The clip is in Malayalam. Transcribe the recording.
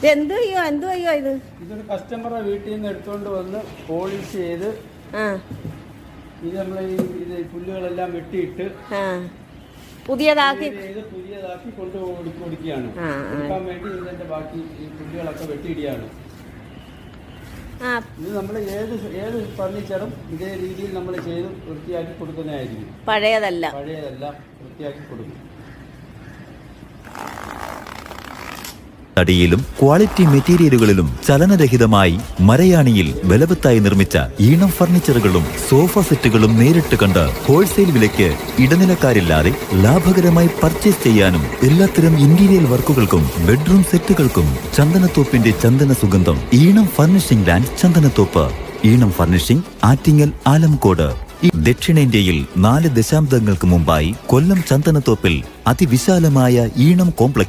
എന്തുവാ ഇത്? ഇതൊരു കസ്റ്റമറെ വീട്ടിൽ നിന്ന് എടുത്തുകൊണ്ട് വന്ന് പോളിഷ് ചെയ്ത് ഇത് നമ്മൾ ഇത് പുല്ലുകളെല്ലാം വെട്ടിയിട്ട് പുതിയതാക്കി കൊണ്ട് കൊടുക്കുകയാണ്. കൊടുക്കാൻ വേണ്ടി ഇതിന്റെ ബാക്കി ഈ പുല്ലുകളൊക്കെ വെട്ടിയിടുകയാണ്. ഇത് നമ്മൾ ഏത് ഫർണിച്ചറും ഇതേ രീതിയിൽ നമ്മൾ ചെയ്ത് വൃത്തിയാക്കി കൊടുക്കുന്നതായിരിക്കും. പഴയതല്ല വൃത്തിയാക്കി കൊടുക്കും. തടിയിലും ക്വാളിറ്റി മെറ്റീരിയലുകളിലും ചലനരഹിതമായി മരയാണിയിൽ ബലവത്തായി നിർമ്മിച്ച ഈണം ഫർണിച്ചറുകളും സോഫ സെറ്റുകളും നേരിട്ട് കണ്ട് ഹോൾസെയിൽ വിലയ്ക്ക് ഇടനിലക്കാരില്ലാതെ ലാഭകരമായി പർച്ചേസ് ചെയ്യാനും എല്ലാത്തരം ഇന്റീരിയർ വർക്കുകൾക്കും ബെഡ്റൂം സെറ്റുകൾക്കും ചന്ദനത്തോപ്പിന്റെ ചന്ദന സുഗന്ധം. ഈണം ഫർണിഷിംഗ് ലാൻഡ് ചന്ദനത്തോപ്പ്. ഈണം ഫർണിഷിംഗ്, ആറ്റിങ്ങൽ, ആലംകോട്. ദക്ഷിണേന്ത്യയിൽ 4 ദശാബ്ദങ്ങൾക്ക് മുമ്പായി കൊല്ലം ചന്ദനത്തോപ്പിൽ അതിവിശാലമായ ഈണം കോംപ്ലക്സ്